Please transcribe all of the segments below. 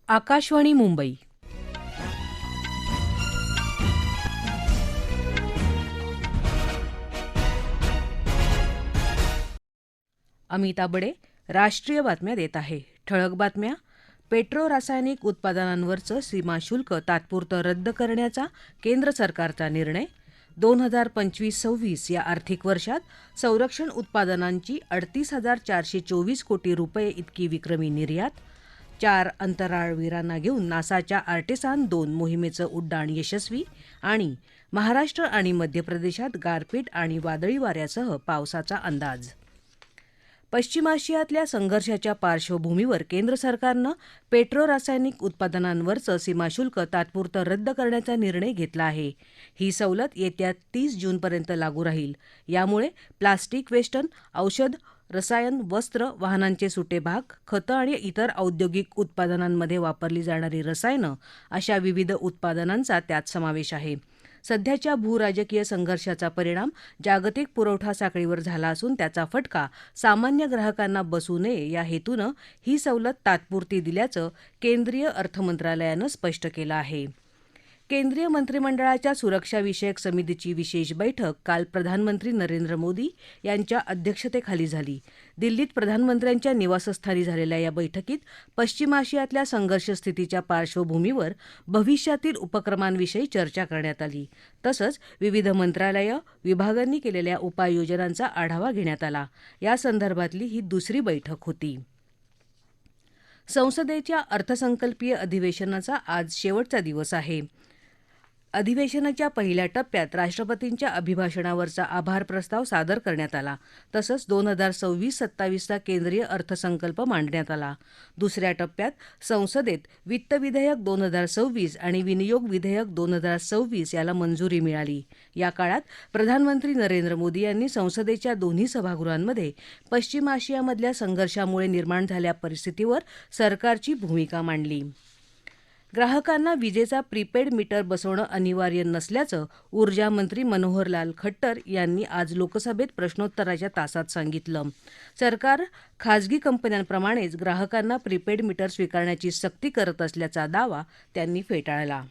आकाशवाणी मुंबई. अमिता बडे राष्ट्रीय बातम्या देत आहे. ठळक बातम्या. पेट्रो रासायनिक उत्पादनांवरचं सीमाशुल्क तात्पुरतं रद्द करण्याचा केंद्र सरकारचा निर्णय. 2025-26 या आर्थिक वर्षात संरक्षण उत्पादनांची 38,424 कोटी रुपये इतकी विक्रमी निर्यात. 4 अंतराळवीरांना घेऊन नासाच्या आर्टेसान 2 मोहिमेचं उड्डाण यशस्वी. आणि महाराष्ट्र आणि मध्य प्रदेशात गारपीट आणि वादळी वाऱ्यासह पावसाचा अंदाज. पश्चिम आशियातल्या संघर्षाच्या पार्श्वभूमीवर केंद्र सरकारनं पेट्रो रासायनिक उत्पादनांवरचं सीमाशुल्क तात्पुरतं रद्द करण्याचा निर्णय घेतला आहे. ही सवलत येत्या 30 जूनपर्यंत लागू राहील. यामुळे प्लास्टिक, वेस्टर्न, औषध, रसायन, वस्त्र, वाहनांचे सुटे भाग, खतं आणि इतर औद्योगिक उत्पादनांमध्ये वापरली जाणारी रसायनं अशा विविध उत्पादनांचा त्यात समावेश आहे. सध्याच्या भूराजकीय संघर्षाचा परिणाम जागतिक पुरवठा साखळीवर झाला असून त्याचा फटका सामान्य ग्राहकांना बसू नये या हेतूनं ही सवलत तात्पुरती दिल्याचं केंद्रीय अर्थमंत्रालयानं स्पष्ट केलं आहे. केंद्रीय मंत्रिमंडळाच्या सुरक्षाविषयक समितीची विशेष बैठक काल प्रधानमंत्री नरेंद्र मोदी यांच्या अध्यक्षतेखाली झाली. दिल्लीत प्रधानमंत्र्यांच्या निवासस्थानी झालेल्या या बैठकीत पश्चिम आशियातल्या संघर्ष स्थितीच्या पार्श्वभूमीवर भविष्यातील उपक्रमांविषयी चर्चा करण्यात आली. तसंच विविध मंत्रालयं, विभागांनी केलेल्या उपाययोजनांचा आढावा घेण्यात आला. यासंदर्भातली ही दुसरी बैठक होती. संसदेच्या अर्थसंकल्पीय अधिवेशनाचा आज शेवटचा दिवस आहे. अधिवेशनाच्या पहिल्या टप्प्यात राष्ट्रपतींच्या अभिभाषणावरचा आभार प्रस्ताव सादर करण्यात आला. तसंच 2026-27चा केंद्रीय अर्थसंकल्प मांडण्यात आला. दुसऱ्या टप्प्यात संसदेत वित्त विधेयक 2026 आणि विनियोग विधेयक 2026 याला मंजुरी मिळाली. या काळात प्रधानमंत्री नरेंद्र मोदी यांनी संसदेच्या दोन्ही सभागृहांमध्ये पश्चिम आशियामधल्या संघर्षामुळे निर्माण झालेल्या परिस्थितीवर सरकारची भूमिका मांडली. ग्राहकांना विजेचा प्रीपेड मीटर बसवणं अनिवार्य नसल्याचं ऊर्जामंत्री मनोहरलाल खट्टर यांनी आज लोकसभेत प्रश्नोत्तराच्या तासात सांगितलं. सरकार खासगी कंपन्यांप्रमाणेच ग्राहकांना प्रीपेड मीटर स्वीकारण्याची सक्ती करत असल्याचा दावा त्यांनी फेटाळला.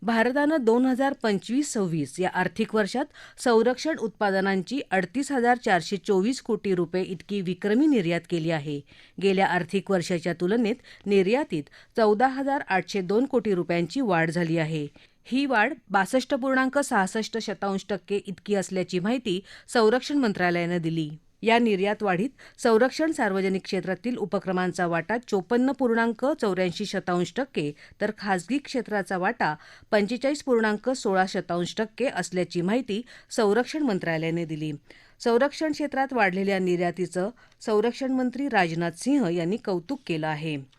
भारतानं 2025-26 या आर्थिक वर्षात संरक्षण उत्पादनांची 38,424 कोटी रुपये इतकी विक्रमी निर्यात केली आहे. गेल्या आर्थिक वर्षाच्या तुलनेत निर्यातीत 14,802 कोटी रुपयांची वाढ झाली आहे. ही वाढ 62.66% इतकी असल्याची माहिती संरक्षण मंत्रालयानं दिली. या निर्यात वाढीत संरक्षण सार्वजनिक क्षेत्रातील उपक्रमांचा वाटा 54.84% तर खासगी क्षेत्राचा वाटा 45.16% असल्याची माहिती संरक्षण मंत्रालयाने दिली. संरक्षण क्षेत्रात वाढलेल्या निर्यातीचं संरक्षण मंत्री राजनाथ सिंह यांनी कौतुक केलं आहे.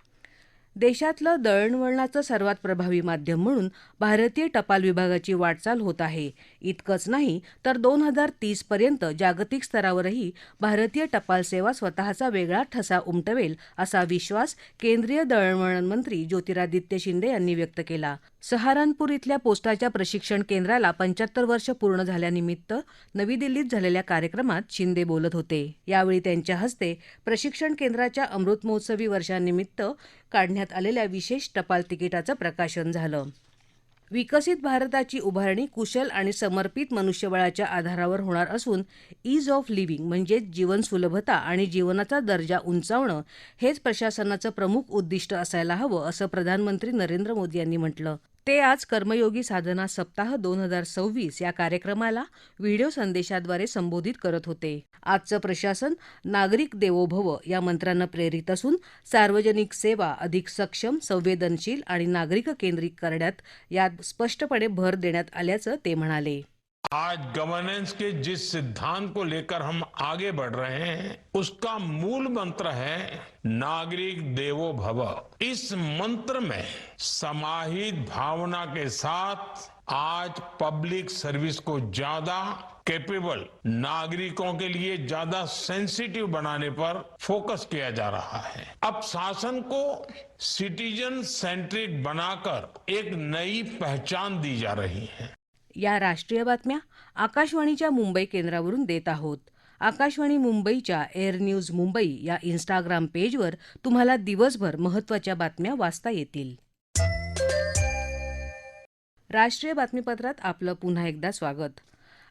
देशातलं दळणवळणाचं सर्वात प्रभावी माध्यम म्हणून भारतीय टपाल विभागाची वाटचाल होत आहे. इतकंच नाही तर 2030 पर्यंत जागतिक स्तरावरही भारतीय टपाल सेवा स्वतःचा वेगळा ठसा उमटवेल असा विश्वास केंद्रीय दळणवळण मंत्री ज्योतिरादित्य शिंदे यांनी व्यक्त केला. सहारनपूर इथल्या पोस्टाच्या प्रशिक्षण केंद्राला 75 वर्ष पूर्ण झाल्यानिमित्त नवी दिल्लीत झालेल्या कार्यक्रमात शिंदे बोलत होते. यावेळी त्यांच्या हस्ते प्रशिक्षण केंद्राच्या अमृत महोत्सवी वर्षानिमित्त काढण्यात आलेल्या विशेष टपाल तिकिटाचं प्रकाशन झालं. विकसित भारताची उभारणी कुशल आणि समर्पित मनुष्यबळाच्या आधारावर होणार असून ईज ऑफ लिव्हिंग म्हणजेच जीवन सुलभता आणि जीवनाचा दर्जा उंचावणं हेच प्रशासनाचं प्रमुख उद्दिष्ट असायला हवं असं प्रधानमंत्री नरेंद्र मोदी यांनी म्हटलं. ते आज कर्मयोगी साधना सप्ताह 2026 या कार्यक्रमाला व्हिडिओ संदेशाद्वारे संबोधित करत होते. आजचं प्रशासन नागरिक देवो भव या मंत्रानं प्रेरित असून सार्वजनिक सेवा अधिक सक्षम, संवेदनशील आणि नागरिक केंद्रित करण्यात यात स्पष्टपणे भर देण्यात आल्याचं ते म्हणाले. आज गवर्नेंस के जिस सिद्धांत को लेकर हम आगे बढ़ रहे हैं उसका मूल मंत्र है नागरिक देवो भव. इस मंत्र में समाहित भावना के साथ आज पब्लिक सर्विस को ज्यादा कैपेबल, नागरिकों के लिए ज्यादा सेंसिटिव बनाने पर फोकस किया जा रहा है. अब शासन को सिटीजन सेंट्रिक बनाकर एक नई पहचान दी जा रही है. या राष्ट्रीय बातम्या आकाशवाणीच्या मुंबई केंद्रावरून देत आहोत. आकाशवाणी मुंबईच्या एअर न्यूज मुंबई या इन्स्टाग्राम पेजवर तुम्हाला दिवसभर महत्त्वाच्या बातम्या वाचता येतील. राष्ट्रीय बातमीपत्रात आपलं पुन्हा एकदा स्वागत.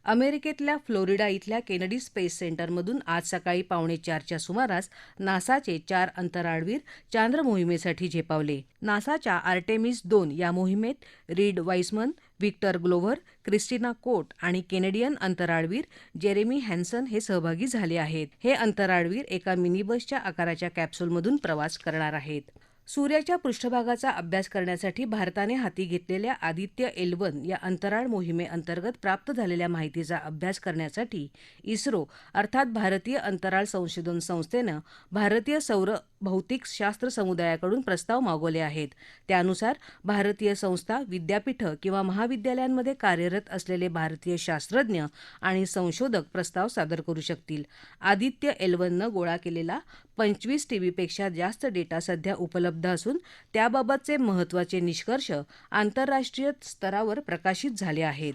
अमेरिकेतल्या फ्लोरिडा इथल्या केनेडी स्पेस सेंटरमधून आज सकाळी 3:45च्या सुमारास नासाचे 4 अंतराळवीर चांद्र मोहिमेसाठी झेपावले. नासाच्या आर्टेमिस 2 या मोहिमेत रीड वाईसमन, व्हिक्टर ग्लोव्हर, क्रिस्टिना कोट आणि केनेडियन अंतराळवीर जेरेमी हॅन्सन हे सहभागी झाले आहेत. हे अंतराळवीर एका मिनी बसच्या आकाराच्या कॅप्सूलमधून प्रवास करणार आहेत. सूर्याच्या पृष्ठभागाचा अभ्यास करण्यासाठी भारताने हाती घेतलेल्या आदित्य L1 या अंतराळ मोहिमेअंतर्गत प्राप्त झालेल्या माहितीचा अभ्यास करण्यासाठी इस्रो अर्थात भारतीय अंतराळ संशोधन संस्थेनं भारतीय सौर भौतिक शास्त्र समुदायाकडून प्रस्ताव मागवले आहेत. त्यानुसार भारतीय संस्था, विद्यापीठं किंवा महाविद्यालयांमध्ये कार्यरत असलेले भारतीय शास्त्रज्ञ आणि संशोधक प्रस्ताव सादर करू शकतील. आदित्य L1नं गोळा केलेला 25 TBपेक्षा जास्त डेटा सध्या उपलब्ध असून त्याबाबतचे महत्त्वाचे निष्कर्ष आंतरराष्ट्रीय स्तरावर प्रकाशित झाले आहेत.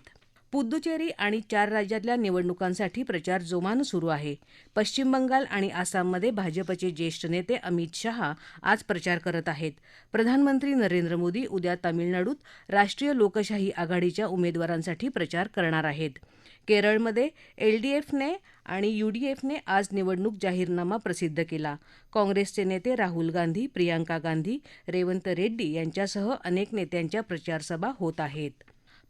पुद्दुचेरी आणि 4 राज्यातल्या निवडणुकांसाठी प्रचार जोमानं सुरू आहे. पश्चिम बंगाल आणि आसाममध्ये भाजपचे ज्येष्ठ नेते अमित शहा आज प्रचार करत आहेत. प्रधानमंत्री नरेंद्र मोदी उद्या तामिळनाडूत राष्ट्रीय लोकशाही आघाडीच्या उमेदवारांसाठी प्रचार करणार आहेत. केरळमध्ये एलडीएफने आणि यूडीएफने आज निवडणूक जाहीरनामा प्रसिद्ध केला. काँग्रेसचे नेते राहुल गांधी, प्रियांका गांधी, रेवंत रेड्डी यांच्यासह अनेक नेत्यांच्या प्रचारसभा होत आहेत.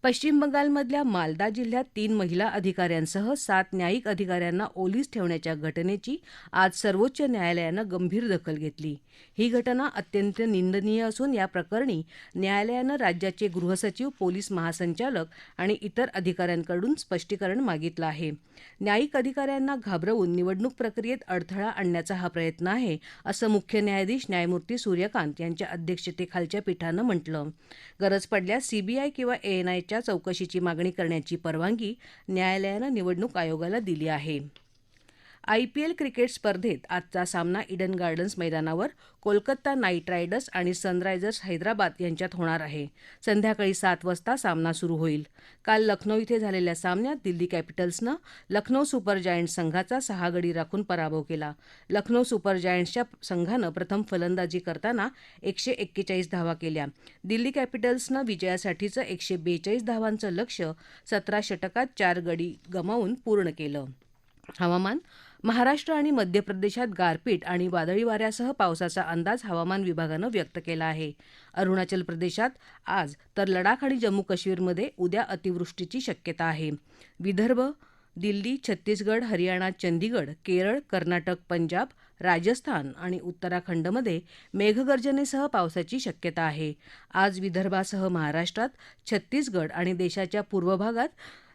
पश्चिम बंगालमधल्या मालदा जिल्ह्यात 3 महिला अधिकाऱ्यांसह 7 न्यायिक अधिकाऱ्यांना ओलीस ठेवण्याच्या घटनेची आज सर्वोच्च न्यायालयानं गंभीर दखल घेतली. ही घटना अत्यंत निंदनीय असून या प्रकरणी न्यायालयानं राज्याचे गृहसचिव, पोलीस महासंचालक आणि इतर अधिकाऱ्यांकडून स्पष्टीकरण मागितलं आहे. न्यायिक अधिकाऱ्यांना घाबरवून निवडणूक प्रक्रियेत अडथळा आणण्याचा हा प्रयत्न आहे, असं मुख्य न्यायाधीश न्यायमूर्ती सूर्यकांत यांच्या अध्यक्षतेखालच्या पीठानं म्हटलं. गरज पडल्यास सीबीआय किंवा एएनआयच्या चौकशीची मागणी करण्याची परवानगी न्यायालयानं निवडणूक आयोगाला दिली आहे. आयपीएल क्रिकेट स्पर्धेत आजचा सामना ईडन गार्डन्स मैदानावर कोलकाता नाईट रायडर्स आणि सनरायझर्स हैदराबाद यांच्यात होणार आहे. संध्याकाळी 7 वाजता सामना सुरू होईल. काल लखनौ इथे झालेल्या सामन्यात दिल्ली कॅपिटल्सनं लखनौ सुपर जायंट्स संघाचा 6 गडी राखून पराभव केला. लखनौ सुपर जायंट्सच्या संघानं प्रथम फलंदाजी करताना 141 धावा केल्या. दिल्ली कॅपिटल्सनं विजयासाठीचं 142 धावांचं लक्ष्य 17 षटकात 4 गडी गमावून पूर्ण केलं. हवामान. महाराष्ट्र आणि मध्य प्रदेशात गारपीट आणि वादळी वाऱ्यासह पावसाचा अंदाज हवामान विभागानं व्यक्त केला आहे. अरुणाचल प्रदेशात आज तर लडाख आणि जम्मू काश्मीरमध्ये उद्या अतिवृष्टीची शक्यता आहे. विदर्भ, दिल्ली, छत्तीसगड, हरियाणा, चंदीगड, केरळ, कर्नाटक, पंजाब, राजस्थान आणि उत्तराखंडमध्ये मेघगर्जनेसह पावसाची शक्यता आहे. आज विदर्भासह महाराष्ट्रात, छत्तीसगड आणि देशाच्या पूर्व भागात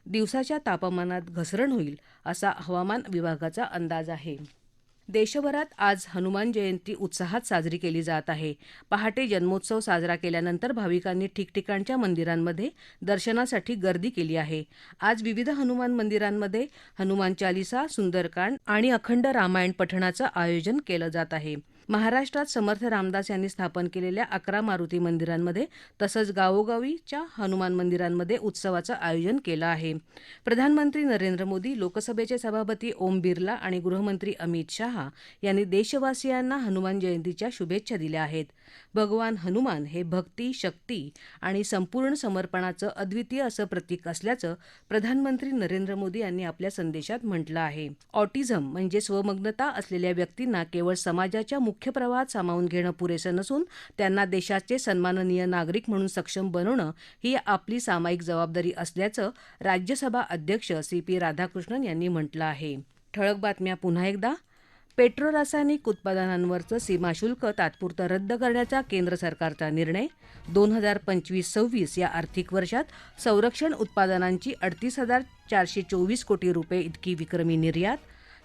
दिवसाच्या तापमानात घसरण होईल असा हवामान विभागाचा अंदाज आहे. देशभरात आज हनुमान जयंती उत्साहात साजरी केली जात आहे. पहाटे जन्मोत्सव साजरा केल्यानंतर भाविकांनी ठिकठिकाणच्या मंदिरांमध्ये दर्शनासाठी गर्दी केली आहे. आज विविध हनुमान मंदिरांमध्ये हनुमान चालिसा, सुंदरकांड आणि अखंड रामायण पठणाचं आयोजन केलं जात आहे. महाराष्ट्रात समर्थ रामदास यांनी स्थापन केलेल्या 11 मारुती मंदिरांमध्ये तसंच गावोगावीच्या हनुमान मंदिरांमध्ये उत्सवाचं आयोजन केलं आहे. प्रधानमंत्री नरेंद्र मोदी, लोकसभेचे सभापती ओम बिर्ला आणि गृहमंत्री अमित शहा यांनी देशवासियांना हनुमान जयंतीच्या शुभेच्छा दिल्या आहेत. भगवान हनुमान हे भक्ती, शक्ती आणि संपूर्ण समर्पणाचं अद्वितीय असं प्रतीक असल्याचं प्रधानमंत्री नरेंद्र मोदी यांनी आपल्या संदेशात म्हटलं आहे. ऑटिझम म्हणजे स्वमग्नता असलेल्या व्यक्तींना केवळ समाजाच्या मुख्य प्रवाहात सामावून घेणं पुरेसं नसून त्यांना देशाचे सन्माननीय नागरिक म्हणून सक्षम बनवणं ही आपली सामायिक जबाबदारी असल्याचं राज्यसभा अध्यक्ष CP राधाकृष्णन यांनी म्हटलं आहे. ठळक बातम्या पुन्हा एकदा. पेट्रो रासायनिक उत्पादनांवरचं सीमाशुल्क तात्पुरतं रद्द करण्याचा केंद्र सरकारचा निर्णय. 2025-26 या आर्थिक वर्षात संरक्षण उत्पादनांची 38,424 कोटी रुपये इतकी विक्रमी निर्यात.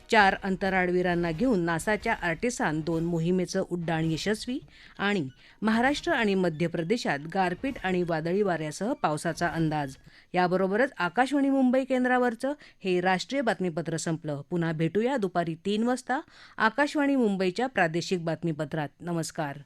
4 अंतराळवीरांना घेऊन नासाच्या आर्टेसान 2 मोहिमेचं उड्डाण यशस्वी. आणि महाराष्ट्र आणि मध्य प्रदेशात गारपीट आणि वादळी वाऱ्यासह पावसाचा अंदाज. याबरोबरच आकाशवाणी मुंबई केंद्रावरचं हे राष्ट्रीय बातमीपत्र संपलं. पुन्हा भेटूया दुपारी 3 वाजता आकाशवाणी मुंबईच्या प्रादेशिक बातमीपत्रात. नमस्कार.